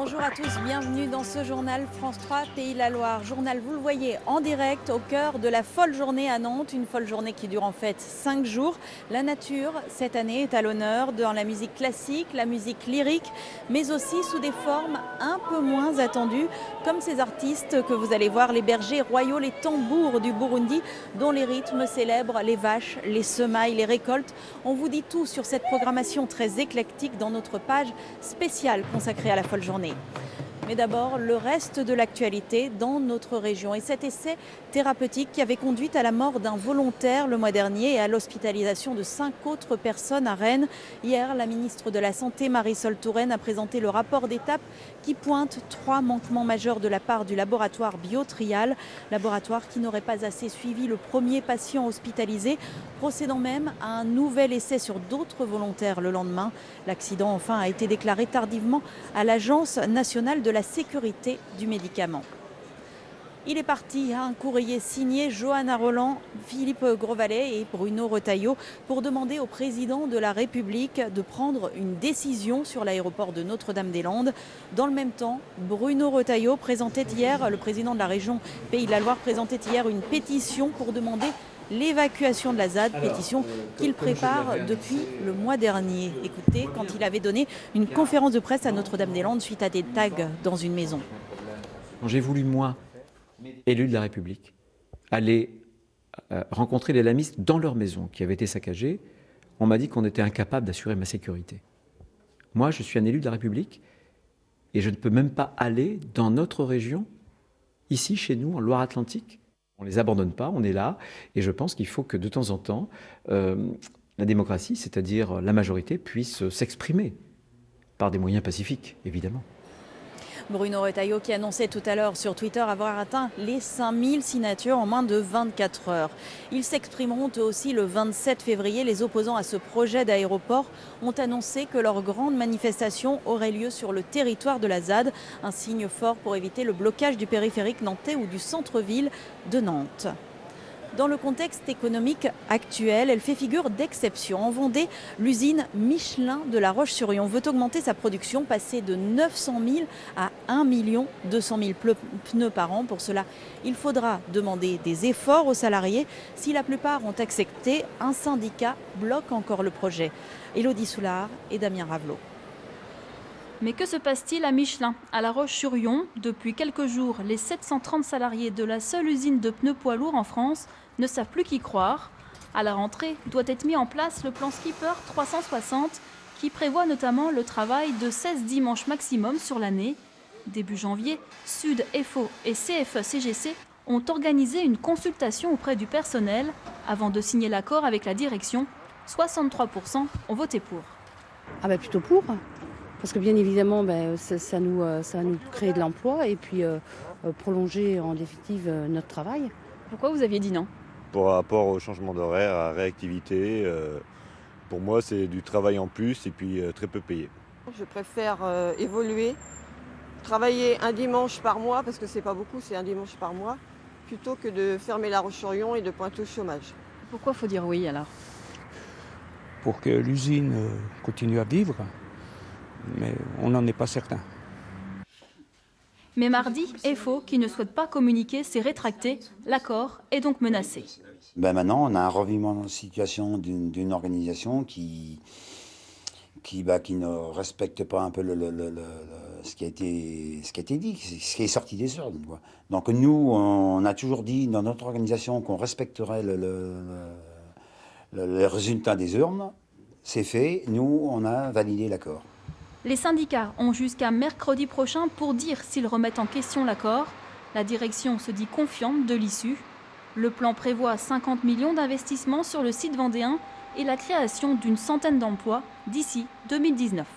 Bonjour à tous, bienvenue dans ce journal France 3 Pays de la Loire. Journal, vous le voyez, en direct au cœur de la folle journée à Nantes. Une folle journée qui dure en fait 5 jours. La nature, cette année, est à l'honneur dans la musique classique, la musique lyrique, mais aussi sous des formes un peu moins attendues, comme ces artistes que vous allez voir, les bergers royaux, les tambours du Burundi, dont les rythmes célèbrent les vaches, les semailles, les récoltes. On vous dit tout sur cette programmation très éclectique dans notre page spéciale consacrée à la folle journée. Mais d'abord, le reste de l'actualité dans notre région et cet essai thérapeutique qui avait conduit à la mort d'un volontaire le mois dernier et à l'hospitalisation de 5 autres personnes à Rennes. Hier, la ministre de la Santé, Marisol Touraine, a présenté le rapport d'étape qui pointe 3 manquements majeurs de la part du laboratoire Biotrial, laboratoire qui n'aurait pas assez suivi le premier patient hospitalisé, procédant même à un nouvel essai sur d'autres volontaires le lendemain. L'accident, enfin, a été déclaré tardivement à l'Agence nationale de la sécurité du médicament. Il est parti, un courrier signé Johanna Roland, Philippe Grosvalet et Bruno Retailleau pour demander au président de la République de prendre une décision sur l'aéroport de Notre-Dame-des-Landes. Dans le même temps, Bruno Retailleau présentait hier, le président de la région Pays de la Loire présentait hier une pétition pour demander l'évacuation de la ZAD, pétition qu'il prépare depuis le mois dernier. Écoutez, quand il avait donné une conférence de presse à Notre-Dame-des-Landes suite à des tags dans une maison. J'ai voulu, moi, élu de la République, aller rencontrer les lamistes dans leur maison qui avait été saccagée. On m'a dit qu'on était incapable d'assurer ma sécurité. Moi, je suis un élu de la République et je ne peux même pas aller dans notre région, ici, chez nous, en Loire-Atlantique. On ne les abandonne pas, on est là, et je pense qu'il faut que de temps en temps, la démocratie, c'est-à-dire la majorité, puisse s'exprimer par des moyens pacifiques, évidemment. Bruno Retailleau qui annonçait tout à l'heure sur Twitter avoir atteint les 5000 signatures en moins de 24 heures. Ils s'exprimeront eux aussi le 27 février. Les opposants à ce projet d'aéroport ont annoncé que leur grande manifestation aurait lieu sur le territoire de la ZAD, un signe fort pour éviter le blocage du périphérique nantais ou du centre-ville de Nantes. Dans le contexte économique actuel, elle fait figure d'exception. En Vendée, l'usine Michelin de La Roche-sur-Yon veut augmenter sa production, passer de 900 000 à 1 200 000 pneus par an. Pour cela, il faudra demander des efforts aux salariés. Si la plupart ont accepté, un syndicat bloque encore le projet. Élodie Soulard et Damien Ravelot. Mais que se passe-t-il à Michelin, à La Roche-sur-Yon? Depuis quelques jours, les 730 salariés de la seule usine de pneus poids lourds en France ne savent plus qui croire. À la rentrée, doit être mis en place le plan Skipper 360 qui prévoit notamment le travail de 16 dimanches maximum sur l'année. Début janvier, Sud, FO et CFE-CGC ont organisé une consultation auprès du personnel avant de signer l'accord avec la direction. 63% ont voté pour. Ah bah plutôt pour, parce que bien évidemment ça nous crée de l'emploi et puis prolonger en définitive notre travail. Pourquoi vous aviez dit non? Par rapport au changement d'horaire, à la réactivité, pour moi c'est du travail en plus et puis très peu payé. Je préfère évoluer, travailler un dimanche par mois, parce que c'est pas beaucoup, c'est un dimanche par mois, plutôt que de fermer La Roche-sur-Yon et de pointer au chômage. Pourquoi faut dire oui alors? Pour que l'usine continue à vivre, mais on n'en est pas certain. Mais mardi, FO, qui ne souhaite pas communiquer, s'est rétracté. L'accord est donc menacé. Maintenant, on a un revirement de situation d'une organisation qui ne respecte pas un peu ce qui a été dit, ce qui est sorti des urnes. Donc nous, on a toujours dit dans notre organisation qu'on respecterait le résultat des urnes. C'est fait, nous, on a validé l'accord. Les syndicats ont jusqu'à mercredi prochain pour dire s'ils remettent en question l'accord. La direction se dit confiante de l'issue. Le plan prévoit 50 millions d'investissements sur le site vendéen et la création d'une centaine d'emplois d'ici 2019.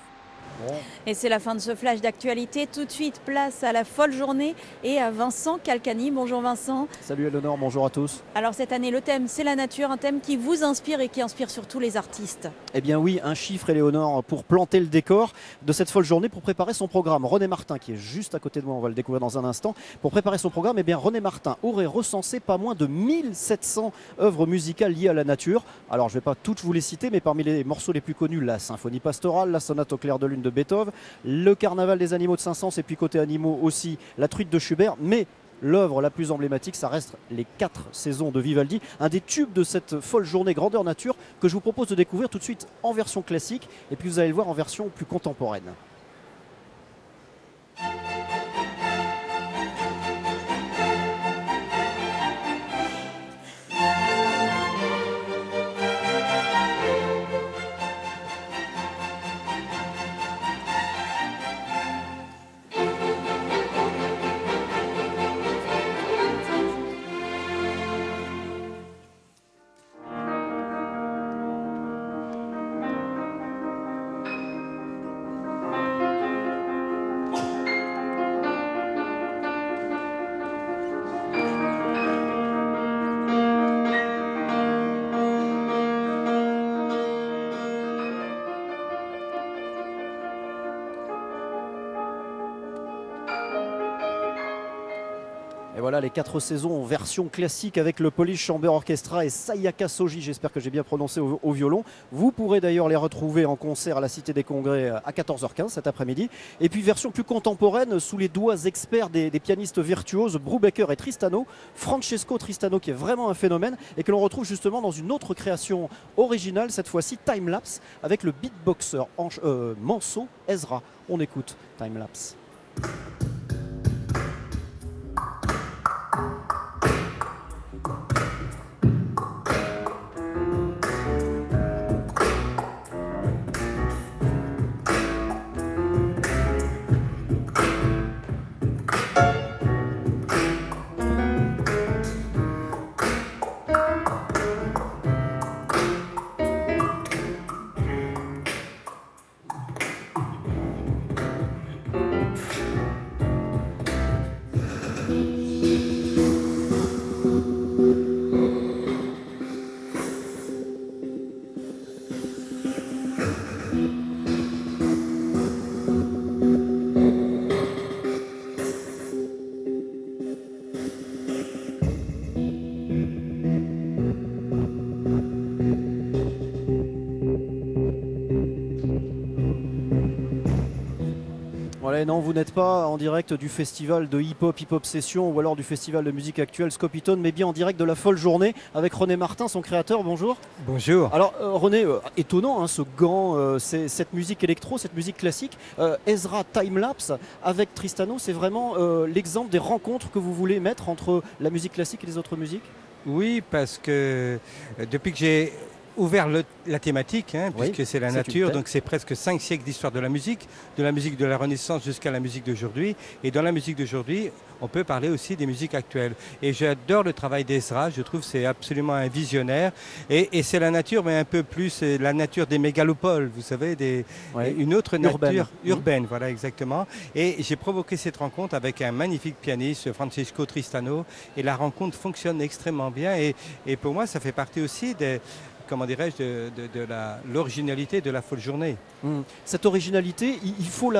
Et c'est la fin de ce flash d'actualité. Tout de suite, place à la folle journée et à Vincent Calcani. Bonjour Vincent. Salut Eleonore, bonjour à tous. Alors cette année, le thème, c'est la nature, un thème qui vous inspire et qui inspire surtout les artistes. Eh bien oui, un chiffre Eleonore pour planter le décor de cette folle journée pour préparer son programme. René Martin, qui est juste à côté de moi, on va le découvrir dans un instant. Pour préparer son programme, eh bien René Martin aurait recensé pas moins de 1700 œuvres musicales liées à la nature. Alors je ne vais pas toutes vous les citer, mais parmi les morceaux les plus connus, la symphonie pastorale, la sonate au clair de lune de de Beethoven, le carnaval des animaux de Saint-Saëns et puis côté animaux aussi la truite de Schubert, mais l'œuvre la plus emblématique, ça reste les 4 saisons de Vivaldi, un des tubes de cette folle journée grandeur nature que je vous propose de découvrir tout de suite en version classique et puis vous allez le voir en version plus contemporaine. Et voilà les 4 saisons en version classique avec le Polish Chamber Orchestra et Sayaka Soji, j'espère que j'ai bien prononcé au violon. Vous pourrez d'ailleurs les retrouver en concert à la Cité des Congrès à 14h15 cet après-midi. Et puis version plus contemporaine sous les doigts experts des pianistes virtuoses Brubaker et Tristano. Francesco Tristano qui est vraiment un phénomène et que l'on retrouve justement dans une autre création originale, cette fois-ci Time Lapse avec le beatboxer Manso Ezra. On écoute Time Lapse. Voilà, non, vous n'êtes pas en direct du festival de hip-hop Session ou alors du festival de musique actuelle Scopitone, mais bien en direct de la folle journée avec René Martin, son créateur. Bonjour. Bonjour. Alors René, étonnant ce gant, cette musique électro, cette musique classique. Ezra Timelapse avec Tristano, c'est vraiment l'exemple des rencontres que vous voulez mettre entre la musique classique et les autres musiques? Oui, parce que depuis que j'ai ouvert la thématique, puisque c'est la nature, donc c'est presque 5 siècles d'histoire de la musique de la Renaissance jusqu'à la musique d'aujourd'hui. Et dans la musique d'aujourd'hui, on peut parler aussi des musiques actuelles. Et j'adore le travail d'Ezra, je trouve que c'est absolument un visionnaire. Et c'est la nature, mais un peu plus la nature des mégalopoles, vous savez, une autre nature urbaine, voilà exactement. Et j'ai provoqué cette rencontre avec un magnifique pianiste, Francesco Tristano, et la rencontre fonctionne extrêmement bien. Et pour moi, ça fait partie aussi comment dirais-je, de l'originalité de la folle journée. Cette originalité, il faut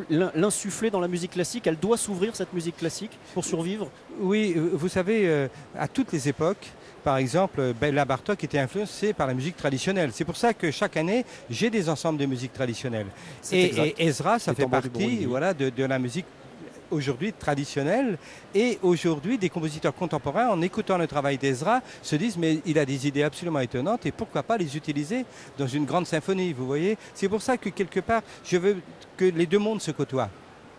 l'insuffler dans la musique classique. Elle doit s'ouvrir, cette musique classique, pour survivre. Oui, vous savez, à toutes les époques, par exemple, Béla Bartók était influencé par la musique traditionnelle. C'est pour ça que chaque année, j'ai des ensembles de musique traditionnelle. Et Ezra, ça fait partie de la musique aujourd'hui traditionnelle, et aujourd'hui des compositeurs contemporains, en écoutant le travail d'Ezra, se disent mais il a des idées absolument étonnantes et pourquoi pas les utiliser dans une grande symphonie, vous voyez. C'est pour ça que quelque part je veux que les deux mondes se côtoient.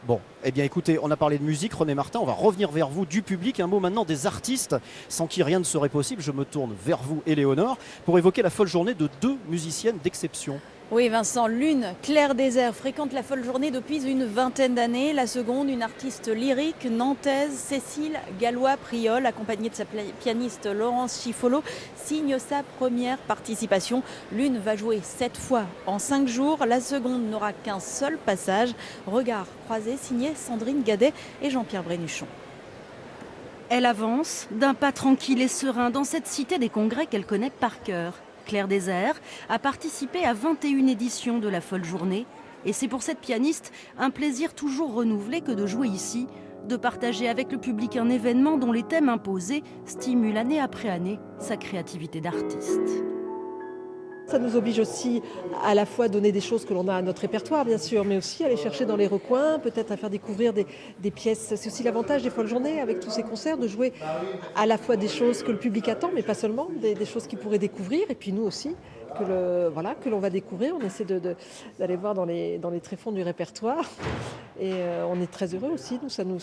Bon, eh bien écoutez, on a parlé de musique, René Martin, on va revenir vers vous du public. Un mot maintenant des artistes, sans qui rien ne serait possible. Je me tourne vers vous, Éléonore, pour évoquer la folle journée de 2 musiciennes d'exception. Oui Vincent, l'une, Claire Désert, fréquente la folle journée depuis une vingtaine d'années. La seconde, une artiste lyrique nantaise, Cécile Gallois-Priol, accompagnée de sa pianiste Laurence Chiffolo, signe sa première participation. L'une va jouer 7 fois en 5 jours, la seconde n'aura qu'un seul passage. Regard croisé, signé Sandrine Gadet et Jean-Pierre Brénuchon. Elle avance d'un pas tranquille et serein dans cette cité des congrès qu'elle connaît par cœur. Claire Désert a participé à 21 éditions de la folle journée et c'est pour cette pianiste un plaisir toujours renouvelé que de jouer ici, de partager avec le public un événement dont les thèmes imposés stimulent année après année sa créativité d'artiste. Ça nous oblige aussi à la fois à donner des choses que l'on a à notre répertoire, bien sûr, mais aussi à aller chercher dans les recoins, peut-être à faire découvrir des pièces. C'est aussi l'avantage des folles journées, avec tous ces concerts, de jouer à la fois des choses que le public attend, mais pas seulement, des choses qu'il pourrait découvrir, et puis nous aussi, que l'on va découvrir. On essaie d'aller voir dans les tréfonds du répertoire. Et on est très heureux aussi, ça nous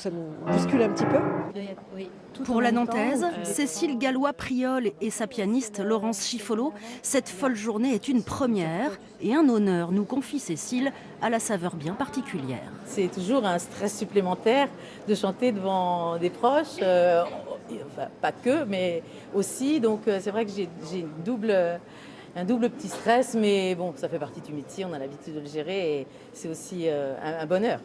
bouscule un petit peu. Pour la Nantaise, Cécile Gallois-Priol et sa pianiste Laurence Chiffolo, cette folle journée est une première et un honneur, nous confie Cécile, à la saveur bien particulière. C'est toujours un stress supplémentaire de chanter devant des proches, enfin, pas que, mais aussi. Donc c'est vrai que j'ai un double petit stress, mais bon, ça fait partie du métier, on a l'habitude de le gérer et c'est aussi un bonheur.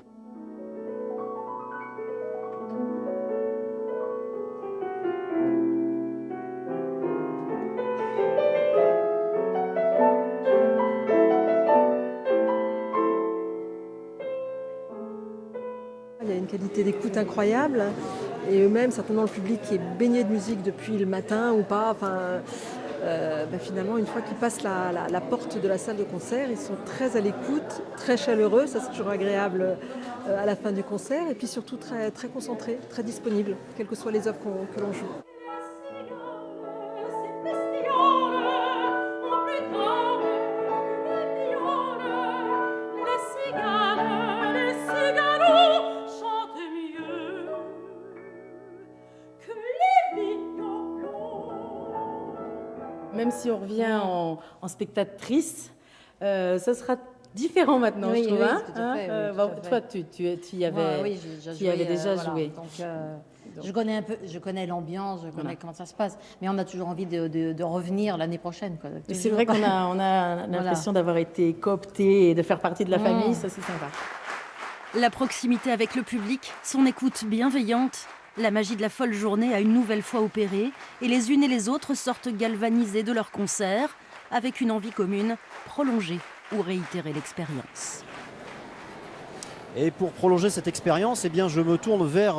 Il y a une qualité d'écoute incroyable et eux-mêmes, certainement le public qui est baigné de musique depuis le matin ou pas, finalement, une fois qu'ils passent la porte de la salle de concert, ils sont très à l'écoute, très chaleureux, ça c'est toujours agréable à la fin du concert, et puis surtout très, très concentrés, très disponibles, quelles que soient les œuvres que l'on joue. Même si on revient en spectatrice, ça sera différent maintenant, je trouve. Tout à fait. Toi, tu y avais, déjà joué. Je connais l'ambiance, je connais comment ça se passe. Mais on a toujours envie de revenir l'année prochaine. C'est vrai qu'on a l'impression d'avoir été coopté et de faire partie de la famille, ça c'est sympa. La proximité avec le public, son écoute bienveillante. La magie de la folle journée a une nouvelle fois opéré et les unes et les autres sortent galvanisées de leur concert avec une envie commune, prolonger ou réitérer l'expérience. Et pour prolonger cette expérience, je me tourne vers,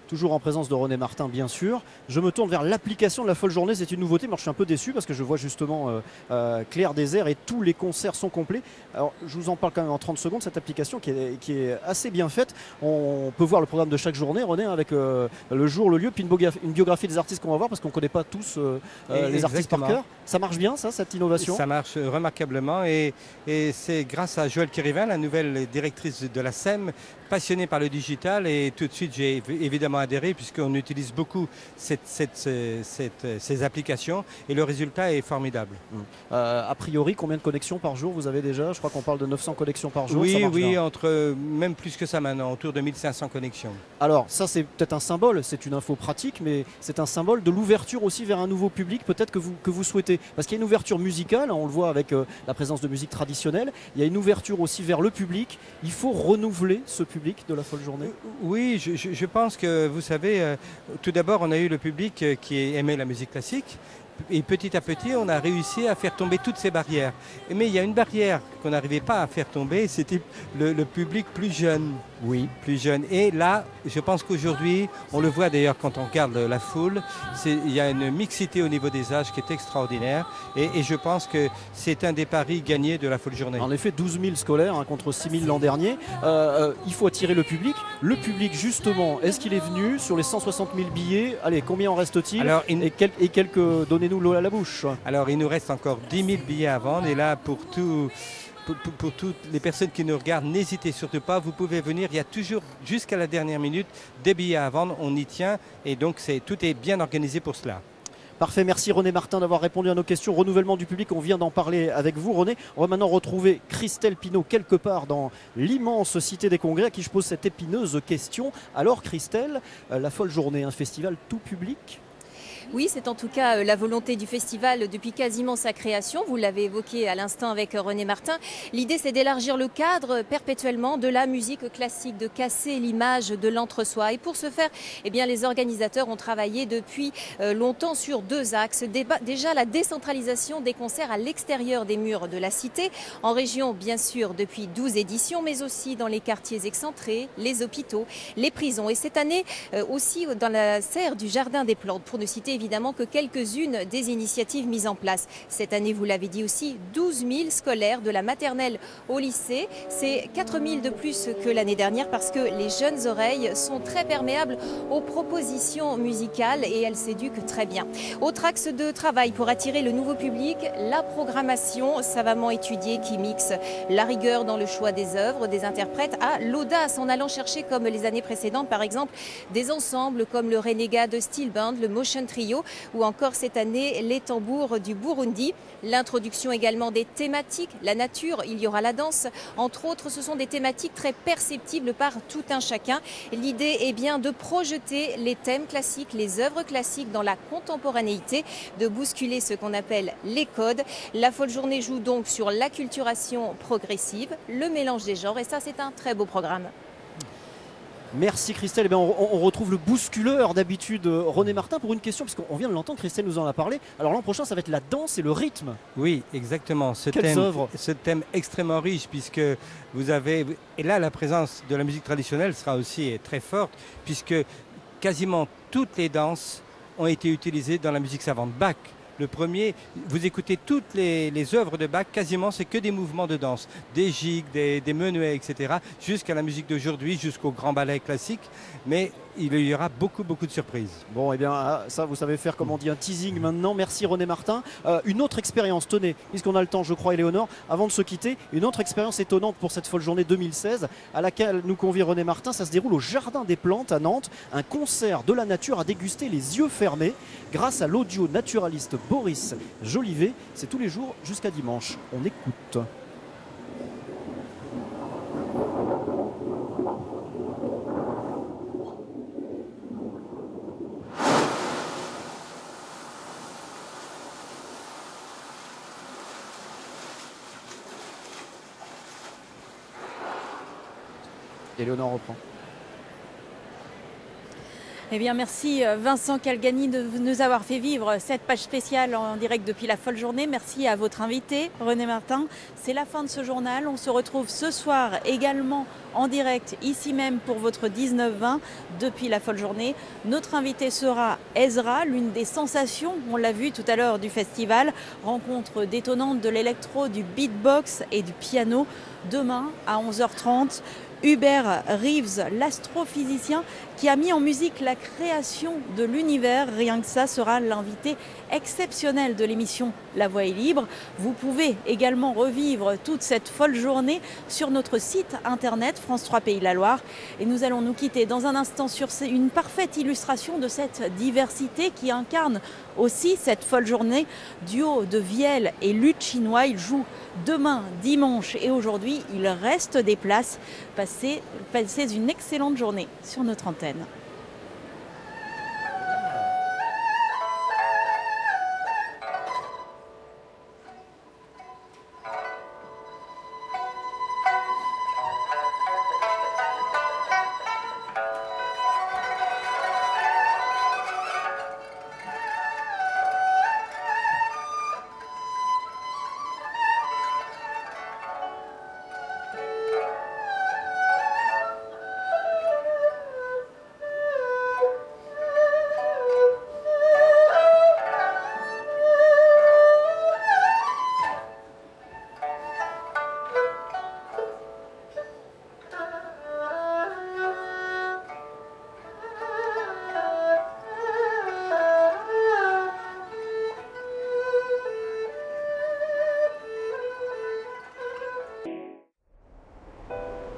toujours en présence de René Martin bien sûr, je me tourne vers l'application de la folle journée. C'est une nouveauté, mais je suis un peu déçu parce que je vois justement Clair des Airs et tous les concerts sont complets. Alors je vous en parle quand même en 30 secondes, cette application qui est assez bien faite. On peut voir le programme de chaque journée, René, avec le jour, le lieu, puis une biographie des artistes qu'on va voir parce qu'on ne connaît pas tous les artistes par cœur. Ça marche bien ça, cette innovation? Ça marche remarquablement et c'est grâce à Joëlle Kérivin, la nouvelle directrice de la SEM, passionnée par le digital, et tout de suite j'ai évidemment adhéré puisqu'on utilise beaucoup ces applications et le résultat est formidable. A priori, combien de connexions par jour vous avez déjà? Je crois qu'on parle de 900 connexions par jour. Oui, même plus que ça maintenant, autour de 1500 connexions. Alors ça c'est peut-être un symbole, c'est une info pratique, mais c'est un symbole de l'ouverture aussi vers un nouveau public peut-être que vous souhaitez. Parce qu'il y a une ouverture musicale, on le voit avec la présence de musique traditionnelle, il y a une ouverture aussi vers le public. Il faut renouveler ce public de la folle journée. Oui, je pense que, vous savez, tout d'abord on a eu le public qui aimait la musique classique. Et petit à petit, on a réussi à faire tomber toutes ces barrières. Mais il y a une barrière qu'on n'arrivait pas à faire tomber, c'était le public plus jeune. Oui. Plus jeune. Et là, je pense qu'aujourd'hui, on le voit d'ailleurs quand on regarde la foule, il y a une mixité au niveau des âges qui est extraordinaire. Et je pense que c'est un des paris gagnés de la folle journée. En effet, 12 000 scolaires contre 6 000 l'an dernier. Il faut attirer le public. Le public, justement, est-ce qu'il est venu sur les 160 000 billets? Allez, combien en reste-t-il? Et quelques... Donnez-nous l'eau à la bouche. Alors, il nous reste encore 10 000 billets à vendre. Et là, pour toutes les personnes qui nous regardent, n'hésitez surtout pas, vous pouvez venir, il y a toujours jusqu'à la dernière minute des billets à vendre, on y tient et donc tout est bien organisé pour cela. Parfait, merci René Martin d'avoir répondu à nos questions. Renouvellement du public, on vient d'en parler avec vous René. On va maintenant retrouver Christelle Pinault quelque part dans l'immense cité des congrès à qui je pose cette épineuse question. Alors Christelle, la folle journée, un festival tout public ? Oui, c'est en tout cas la volonté du festival depuis quasiment sa création. Vous l'avez évoqué à l'instant avec René Martin. L'idée, c'est d'élargir le cadre perpétuellement de la musique classique, de casser l'image de l'entre-soi. Et pour ce faire, les organisateurs ont travaillé depuis longtemps sur deux axes. Déjà, la décentralisation des concerts à l'extérieur des murs de la cité, en région bien sûr depuis 12 éditions, mais aussi dans les quartiers excentrés, les hôpitaux, les prisons. Et cette année aussi dans la serre du Jardin des Plantes, pour ne citer évidemment que quelques-unes des initiatives mises en place. Cette année, vous l'avez dit aussi, 12 000 scolaires de la maternelle au lycée. C'est 4 000 de plus que l'année dernière parce que les jeunes oreilles sont très perméables aux propositions musicales et elles s'éduquent très bien. Autre axe de travail pour attirer le nouveau public, la programmation savamment étudiée qui mixe la rigueur dans le choix des œuvres, des interprètes, à l'audace en allant chercher, comme les années précédentes, par exemple, des ensembles comme le Renegade Steel Band, le Motion Trio ou encore cette année les tambours du Burundi. L'introduction également des thématiques, la nature, il y aura la danse. Entre autres, ce sont des thématiques très perceptibles par tout un chacun. L'idée est bien de projeter les thèmes classiques, les œuvres classiques dans la contemporanéité, de bousculer ce qu'on appelle les codes. La folle journée joue donc sur l'acculturation progressive, le mélange des genres et ça c'est un très beau programme. Merci Christelle. Eh bien, on retrouve le bousculeur d'habitude, René Martin, pour une question, puisqu'on vient de l'entendre, Christelle nous en a parlé. Alors l'an prochain, ça va être la danse et le rythme. Oui, exactement. Ce thème extrêmement riche, puisque vous avez... Et là, la présence de la musique traditionnelle sera aussi très forte, puisque quasiment toutes les danses ont été utilisées dans la musique savante. Bach, le premier, vous écoutez toutes les œuvres de Bach, quasiment c'est que des mouvements de danse, des gigues, des menuets, etc., jusqu'à la musique d'aujourd'hui, jusqu'au grand ballet classique, mais il y aura beaucoup de surprises. Bon, et bien ça vous savez faire, comme on dit, un teasing maintenant. Merci René Martin. Une autre expérience, tenez, puisqu'on a le temps, je crois, Éléonore, avant de se quitter, une autre expérience étonnante pour cette folle journée 2016, à laquelle nous convie René Martin. Ça se déroule au Jardin des Plantes à Nantes, un concert de la nature à déguster les yeux fermés grâce à l'audio naturaliste Boris Jolivet. C'est tous les jours jusqu'à dimanche. On écoute. Éléonore reprend. Eh bien, merci Vincent Calgani de nous avoir fait vivre cette page spéciale en direct depuis la folle journée. Merci à votre invité, René Martin. C'est la fin de ce journal. On se retrouve ce soir également en direct, ici même pour votre 19-20 depuis la folle journée. Notre invité sera Ezra, l'une des sensations, on l'a vu tout à l'heure, du festival. Rencontre détonnante de l'électro, du beatbox et du piano. Demain à 11h30. Hubert Reeves, l'astrophysicien qui a mis en musique la création de l'univers. Rien que ça sera l'invité exceptionnel de l'émission La Voix est libre. Vous pouvez également revivre toute cette folle journée sur notre site internet France 3 Pays de la Loire. Et nous allons nous quitter dans un instant sur une parfaite illustration de cette diversité qui incarne aussi cette folle journée. Duo de vielle et luth chinois. Ils jouent demain, dimanche et aujourd'hui. Il reste des places. Passez une excellente journée sur notre antenne.